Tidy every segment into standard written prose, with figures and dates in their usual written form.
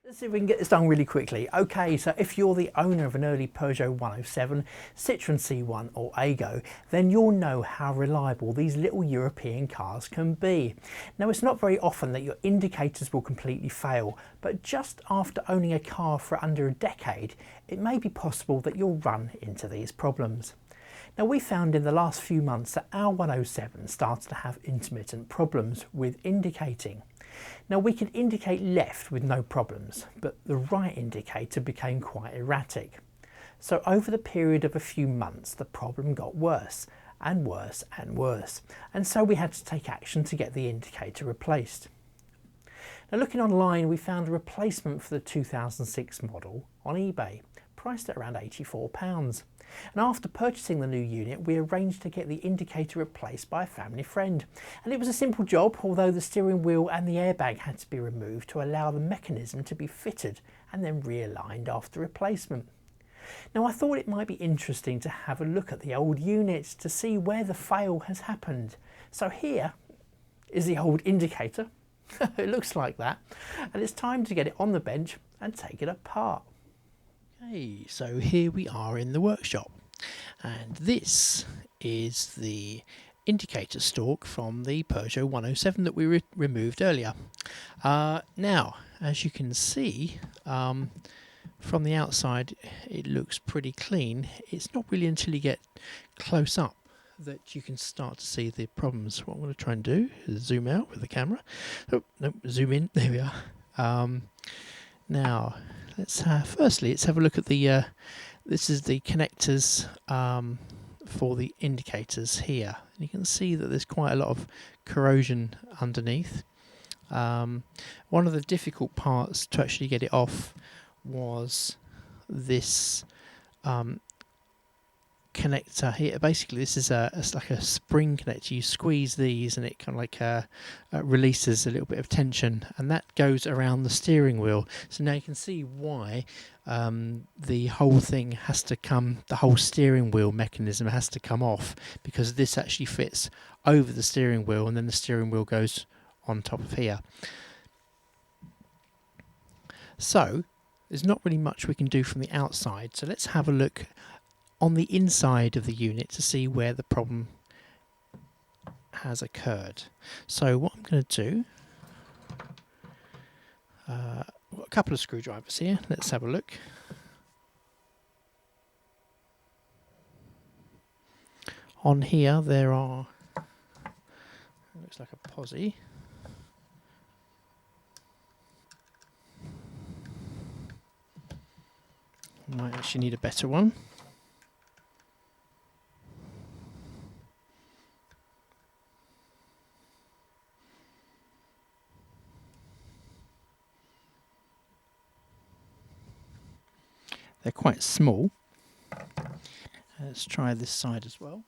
Let's see if we can get this done really quickly. Okay, so if you're the owner of an early Peugeot 107, Citroen C1 or Aygo, then you'll know how reliable these little European cars can be. Now, it's not very often that your indicators will completely fail, but just after owning a car for under a decade, it may be possible that you'll run into these problems. Now, we found in the last few months that our 107 started to have intermittent problems with indicating. Now, we could indicate left with no problems, but the right indicator became quite erratic. So over the period of a few months, the problem got worse and worse and worse, and so we had to take action to get the indicator replaced. Now, looking online, we found a replacement for the 2006 model on eBay, priced at around £84. And after purchasing the new unit, we arranged to get the indicator replaced by a family friend. And it was a simple job, although the steering wheel and the airbag had to be removed to allow the mechanism to be fitted and then realigned after replacement. Now, I thought it might be interesting to have a look at the old unit to see where the fail has happened. So here is the old indicator. It looks like that. And it's time to get it on the bench and take it apart. Okay, so here we are in the workshop, and this is the indicator stalk from the Peugeot 107 that we removed earlier. Now, as you can see, from the outside it looks pretty clean. It's not really until you get close up that you can start to see the problems. What I'm going to try and do is zoom out with the camera. Oh, no, zoom in. There we are. Now, firstly, let's have a look at the, this is the connectors for the indicators here. And you can see that there's quite a lot of corrosion underneath. One of the difficult parts to actually get it off was this connector here. Basically, this is it's like a spring connector. You squeeze these and it kind of like releases a little bit of tension, and that goes around the steering wheel. So now you can see why the whole thing has to come, the whole steering wheel mechanism has to come off, because this actually fits over the steering wheel and then the steering wheel goes on top of here. So there's not really much we can do from the outside, so let's have a look on the inside of the unit to see where the problem has occurred. So what I'm going to do, I've got a couple of screwdrivers here. Let's have a look. On here there are, looks like a posi. Might actually need a better one. They're quite small. Let's try this side as well.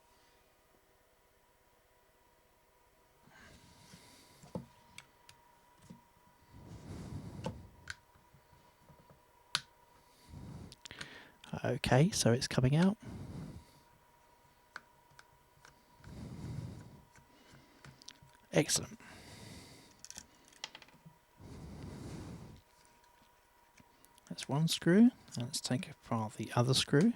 Okay, so it's coming out. Excellent. That's one screw. Let's take apart the other screw.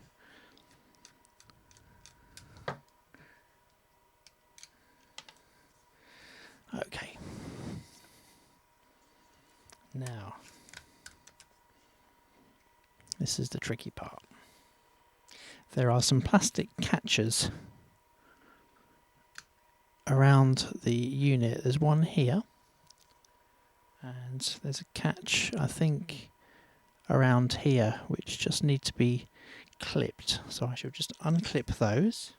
Okay. Now, this is the tricky part. There are some plastic catchers around the unit. There's one here, and there's a catch, I think, around here, which just need to be clipped. So I shall just unclip those.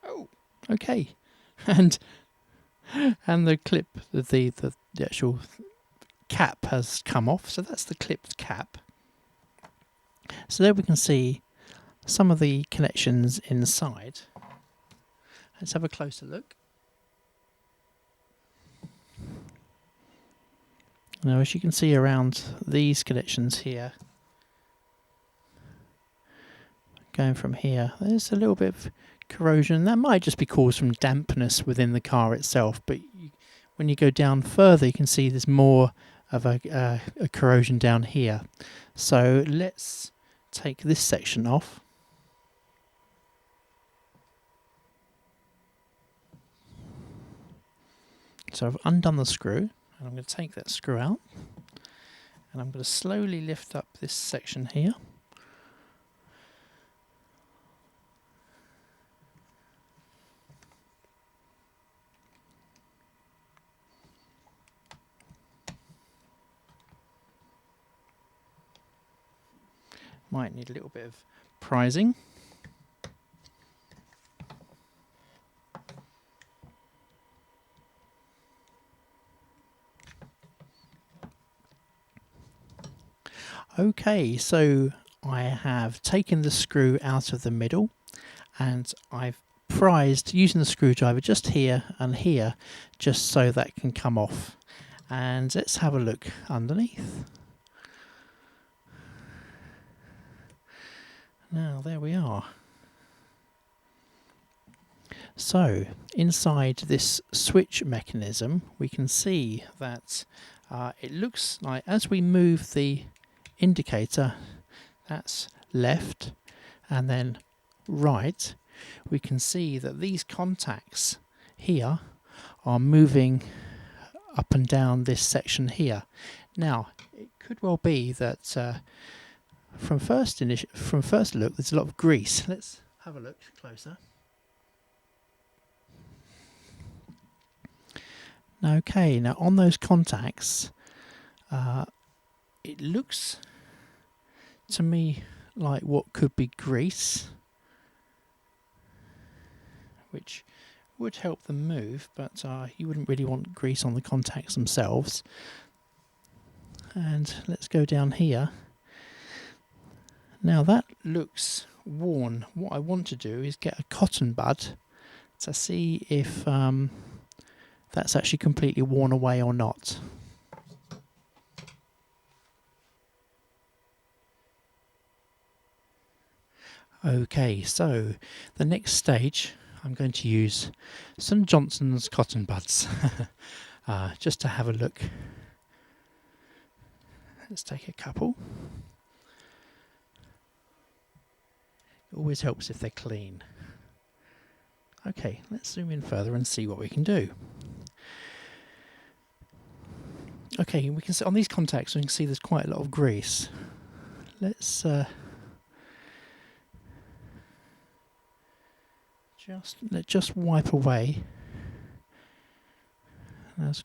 Oh, okay. And the clip, the actual cap has come off, so that's the clipped cap. So there we can see some of the connections inside. Let's have a closer look. Now, as you can see around these connections here, going from here, there's a little bit of corrosion. That might just be caused from dampness within the car itself, but when you go down further, you can see there's more of a corrosion down here. So let's take this section off. So I've undone the screw, and I'm going to take that screw out, and I'm going to slowly lift up this section here. Might need a little bit of prising. Okay, so I have taken the screw out of the middle, and I've prised using the screwdriver just here and here, just so that can come off. And let's have a look underneath. Now there we are. So inside this switch mechanism, we can see that it looks like as we move the indicator, that's left and then right, we can see that these contacts here are moving up and down this section here. Now it could well be that from first look there's a lot of grease. Let's have a look closer. Okay, now on those contacts it looks to me like what could be grease, which would help them move, but you wouldn't really want grease on the contacts themselves. And let's go down here. Now that looks worn. What I want to do is get a cotton bud to see if that's actually completely worn away or not. Okay, so the next stage, I'm going to use some Johnson's cotton buds just to have a look. Let's take a couple. It always helps if they're clean. Okay, let's zoom in further and see what we can do. Okay, we can see on these contacts we can see there's quite a lot of grease. Let's just wipe away. It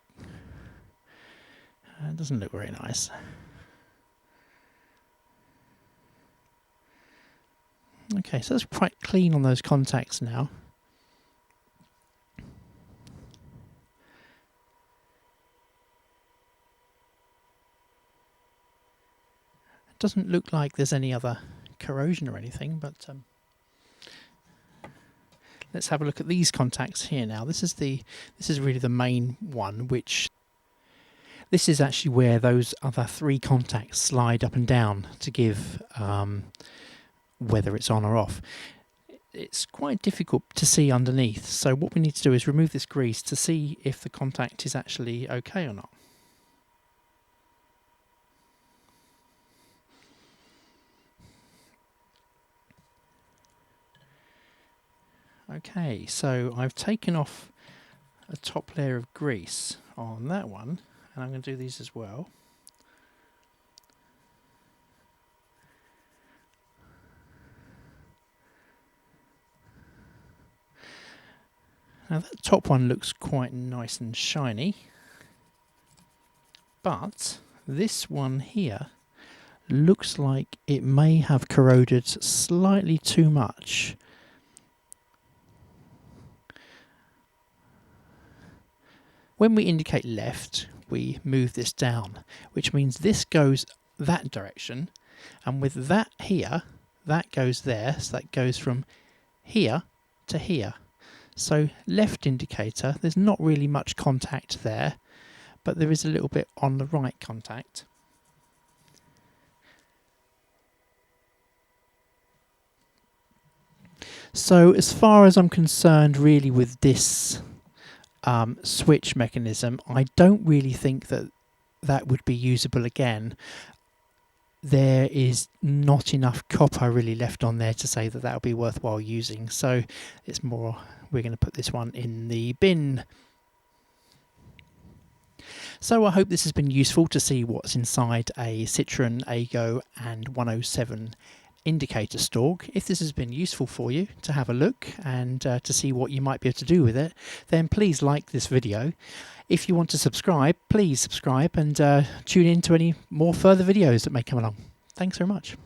doesn't look very nice. Okay, so that's quite clean on those contacts now. It doesn't look like there's any other corrosion or anything, but let's have a look at these contacts here now. This is really the main one, which this is actually where those other three contacts slide up and down to give whether it's on or off. It's quite difficult to see underneath, so what we need to do is remove this grease to see if the contact is actually okay or not. Okay, so I've taken off a top layer of grease on that one, and I'm going to do these as well. Now that top one looks quite nice and shiny, but this one here looks like it may have corroded slightly too much. When we indicate left, we move this down, which means this goes that direction, and with that here, that goes there, so that goes from here to here. So left indicator, there's not really much contact there, but there is a little bit on the right contact. So as far as I'm concerned really with this switch mechanism, I don't really think that that would be usable again. There is not enough copper really left on there to say that that would be worthwhile using, so it's more, we're going to put this one in the bin. So I hope this has been useful to see what's inside a Citroen, Aygo and 107 indicator stalk. If this has been useful for you to have a look and to see what you might be able to do with it, then please like this video. If you want to subscribe, please subscribe and tune in to any more further videos that may come along. Thanks very much.